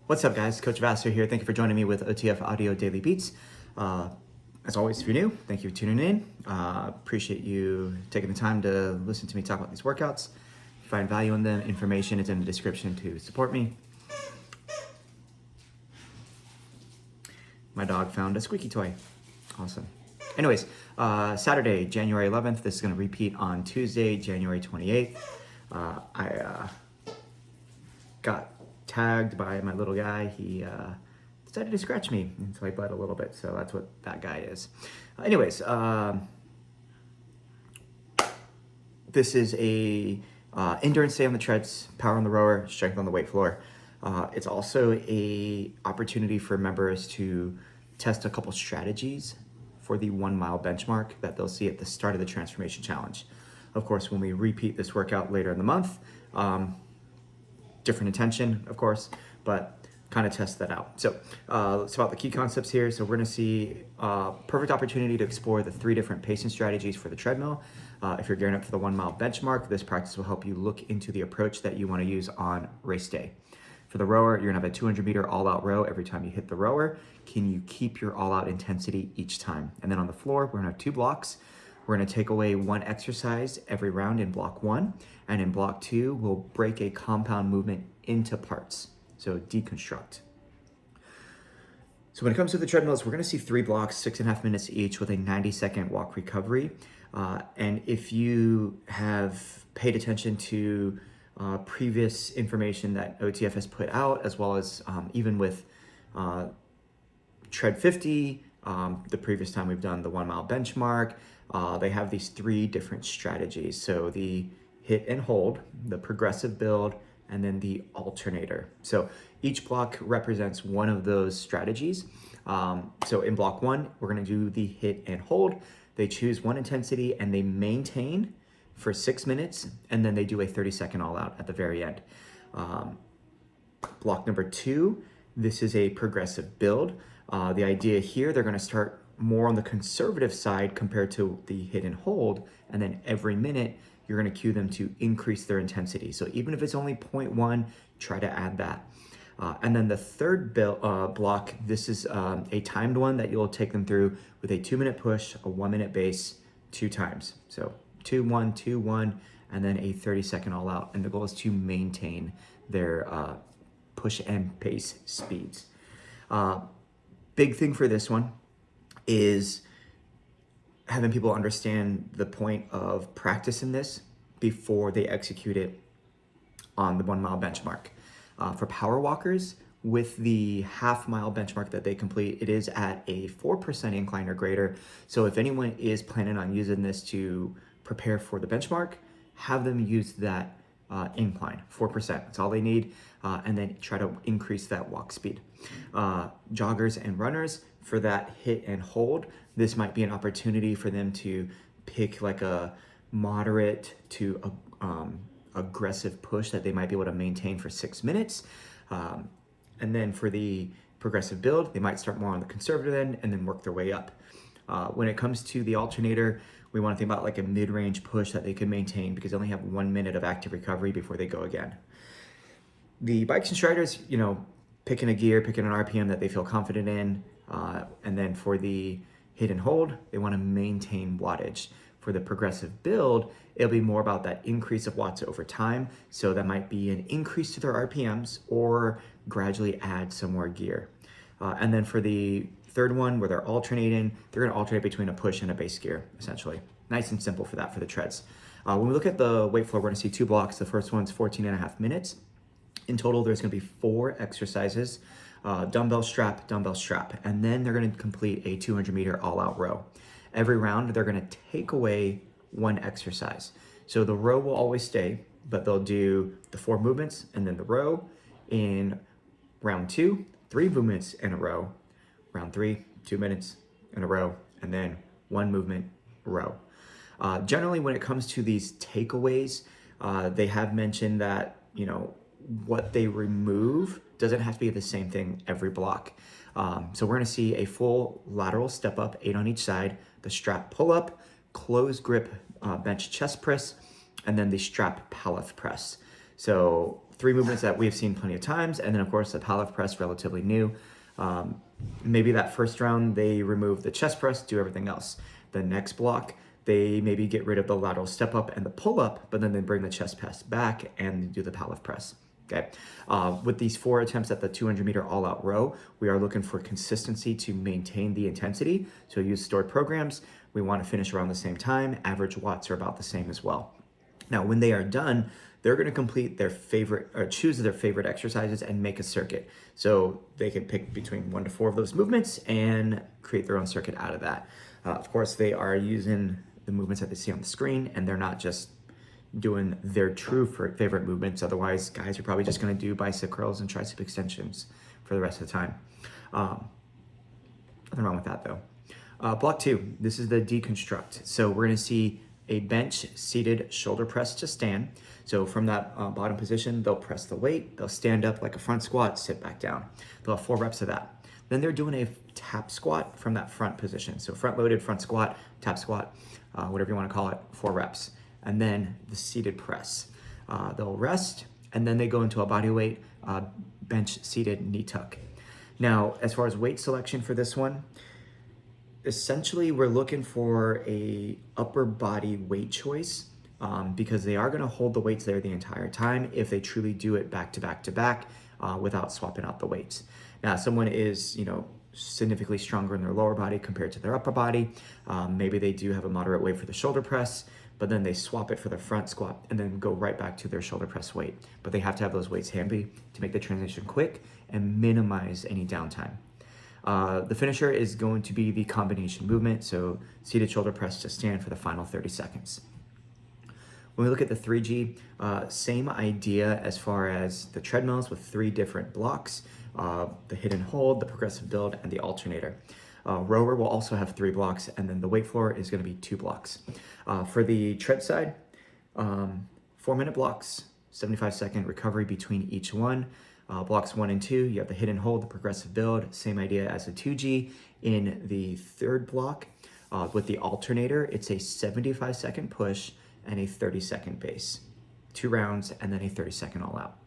What's up, guys? Coach Vassar here. Thank you for joining me with OTF Audio Daily Beats. As always, if you're new, thank you for tuning in. Appreciate you taking the time to listen to me talk about these workouts. If you find value in them, information is in the description to support me. My dog found a squeaky toy. Awesome. Anyways, Saturday, January 11th. This is going to repeat on Tuesday, January 28th. I got tagged by my little guy. He decided to scratch me, and so I bled a little bit. So that's what that guy is. Anyways, this is a endurance day on the treads, power on the rower, strength on the weight floor. It's also a opportunity for members to test a couple strategies for the 1 mile benchmark that they'll see at the start of the transformation challenge. Of course, when we repeat this workout later in the month, different intention, of course, but kind of test that out. So it's about the key concepts here. So we're going to see perfect opportunity to explore the 3 different pacing strategies for the treadmill. If you're gearing up for the 1 mile benchmark, this practice will help you look into the approach that you want to use on race day. For the rower, you're gonna have a 200-meter all-out row every time you hit the rower. Can you keep your all-out intensity each time? And then on the floor, we're gonna have 2 blocks. We're gonna take away 1 exercise every round in block 1, and in block 2, we'll break a compound movement into parts, so deconstruct. So when it comes to the treadmills, we're gonna see 3 blocks, 6.5 minutes each with a 90-second walk recovery. And if you have paid attention to previous information that OTF has put out, as well as even with Tread 50, the previous time we've done the 1 mile benchmark, they have these 3 different strategies. So the hit and hold, the progressive build, and then the alternator. So each block represents one of those strategies. So in block 1, we're gonna do the hit and hold. They choose 1 intensity and they maintain for 6 minutes, and then they do a 30-second all-out at the very end. Block number 2, this is a progressive build. The idea here, they're gonna start more on the conservative side compared to the hit and hold, and then every minute, you're gonna cue them to increase their intensity. So even if it's only 0.1, try to add that. And then the third block, this is a timed one that you'll take them through with a 2-minute push, a 1-minute base, 2 times. So 2, 1, 2, 1, and then a 30-second all out. And the goal is to maintain their push and pace speeds. Big thing for this one is having people understand the point of practicing this before they execute it on the 1 mile benchmark. For power walkers, with the half-mile benchmark that they complete, it is at a 4% incline or greater. So if anyone is planning on using this to prepare for the benchmark, have them use that incline, 4%. That's all they need, and then try to increase that walk speed. Joggers and runners, for that hit and hold, this might be an opportunity for them to pick like a moderate to aggressive push that they might be able to maintain for 6 minutes. And then for the progressive build, they might start more on the conservative end and then work their way up. When it comes to the alternator, we want to think about like a mid-range push that they can maintain because they only have 1 minute of active recovery before they go again. The bikes and striders, picking a gear, picking an RPM that they feel confident in. And then for the hit and hold, they want to maintain wattage. For the progressive build, it'll be more about that increase of watts over time. So that might be an increase to their RPMs or gradually add some more gear. And then for the third one, where they're alternating, they're going to alternate between a push and a base gear, essentially. Nice and simple for that for the treads. When we look at the weight floor, we're going to see 2 blocks. The first one's 14.5 minutes. In total, there's going to be 4 exercises, dumbbell strap, and then they're going to complete a 200-meter all-out row. Every round, they're going to take away 1 exercise. So the row will always stay, but they'll do the 4 movements and then the row. In round 2, 3 movements in a row. Round 3, 2 minutes in a row, and then 1 movement row. Generally, when it comes to these takeaways, they have mentioned that, what they remove doesn't have to be the same thing every block. So we're gonna see a full lateral step up, 8 on each side, the strap pull up, closed grip bench chest press, and then the strap Paleth press. So three movements that we've seen plenty of times. And then of course the powerlift press, relatively new. Maybe that first round, they remove the chest press, do everything else. The next block, they maybe get rid of the lateral step up and the pull up, but then they bring the chest press back and do the powerlift press. Okay. With these 4 attempts at the 200 meter all out row, we are looking for consistency to maintain the intensity. So use stored programs. We want to finish around the same time. Average watts are about the same as well. Now, when they are done, they're going to complete their favorite or choose their favorite exercises and make a circuit. So they can pick between 1 to 4 of those movements and create their own circuit out of that. Of course, they are using the movements that they see on the screen, and they're not just doing their true favorite movements. Otherwise, guys are probably just going to do bicep curls and tricep extensions for the rest of the time. Nothing wrong with that though. Block 2, this is the deconstruct. So we're going to see a bench seated shoulder press to stand. So from that bottom position, they'll press the weight, they'll stand up like a front squat, sit back down. They'll have 4 reps of that. Then they're doing a tap squat from that front position. So front loaded, front squat, tap squat, whatever you want to call it, 4 reps. And then the seated press. They'll rest, and then they go into a body weight bench seated knee tuck. Now, as far as weight selection for this one, essentially we're looking for a upper body weight choice because they are going to hold the weights there the entire time if they truly do it back to back to back without swapping out the weights. Now, someone is, significantly stronger in their lower body compared to their upper body. Maybe they do have a moderate weight for the shoulder press, but then they swap it for the front squat and then go right back to their shoulder press weight. But they have to have those weights handy to make the transition quick and minimize any downtime. The finisher is going to be the combination movement, so seated shoulder press to stand for the final 30 seconds. When we look at the 3G, same idea as far as the treadmills with 3 different blocks, the hidden hold, the progressive build, and the alternator. Rower will also have 3 blocks, and then the weight floor is going to be 2 blocks. For the tread side, 4-minute blocks, 75-second recovery between each one. Blocks 1 and 2, you have the hidden hold, the progressive build, same idea as the 2G. In the third block, with the alternator, it's a 75-second push and a 30-second base. 2 rounds and then a 30-second all out.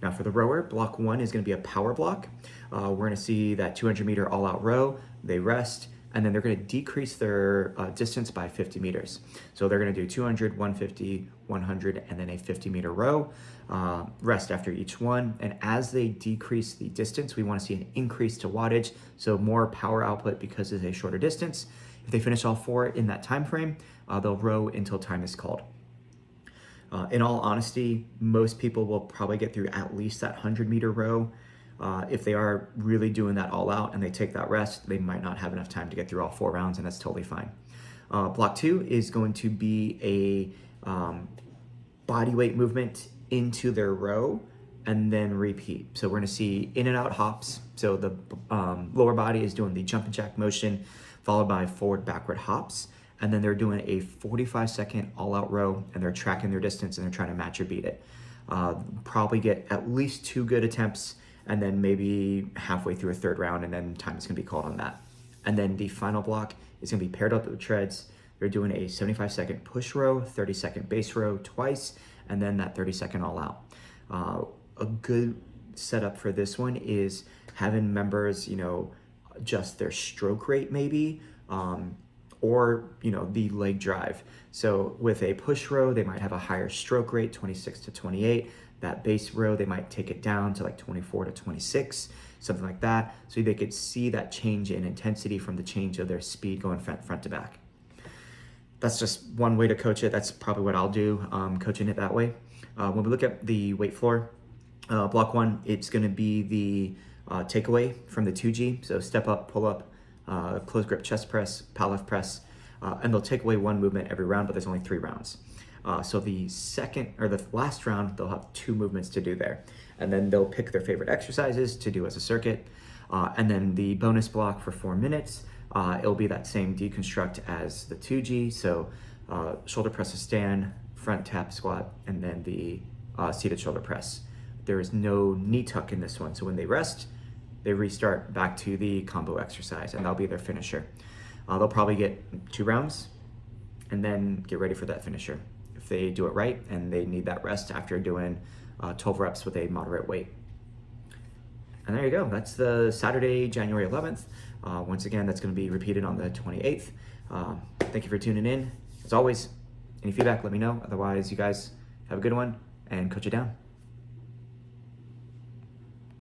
Now for the rower, block 1 is going to be a power block. We're going to see that 200 meter all out row, they rest, and then they're going to decrease their distance by 50 meters. So they're going to do 200, 150, 100, and then a 50 meter row, rest after each one. And as they decrease the distance, we want to see an increase to wattage, so more power output because it's a shorter distance. If they finish all 4 in that time frame, they'll row until time is called. In all honesty, most people will probably get through at least that 100 meter row. If they are really doing that all out and they take that rest, they might not have enough time to get through all 4 rounds, and that's totally fine. Block 2 is going to be a body weight movement into their row and then repeat. So we're going to see in and out hops. So the lower body is doing the jump and jack motion followed by forward backward hops. And then they're doing a 45-second all-out row, and they're tracking their distance, and they're trying to match or beat it. Probably get at least 2 good attempts, and then maybe halfway through a 3rd round, and then time is going to be called on that. And then the final block is going to be paired up with treads. They're doing a 75-second push row, 30-second base row twice, and then that 30-second all-out. A good setup for this one is having members, adjust their stroke rate maybe, or the leg drive. So with a push row, they might have a higher stroke rate, 26 to 28. That base row, they might take it down to like 24 to 26, something like that. So they could see that change in intensity from the change of their speed going front to back. That's just one way to coach it. That's probably what I'll do, coaching it that way. When we look at the weight floor, block 1, it's gonna be the takeaway from the 2G. So step up, pull up, close grip chest press, powerlift press, and they'll take away 1 movement every round, but there's only 3 rounds. So the second or the last round, they'll have 2 movements to do there. And then they'll pick their favorite exercises to do as a circuit. And then the bonus block for 4 minutes, it'll be that same deconstruct as the 2G. So shoulder press to stand, front tap squat, and then the seated shoulder press. There is no knee tuck in this one. So when they rest, they restart back to the combo exercise, and that'll be their finisher. They'll probably get 2 rounds and then get ready for that finisher. If they do it right and they need that rest after doing 12 reps with a moderate weight. And there you go. That's the Saturday, January 11th. Once again, that's going to be repeated on the 28th. Thank you for tuning in. As always, any feedback, let me know. Otherwise, you guys have a good one, and coach it down.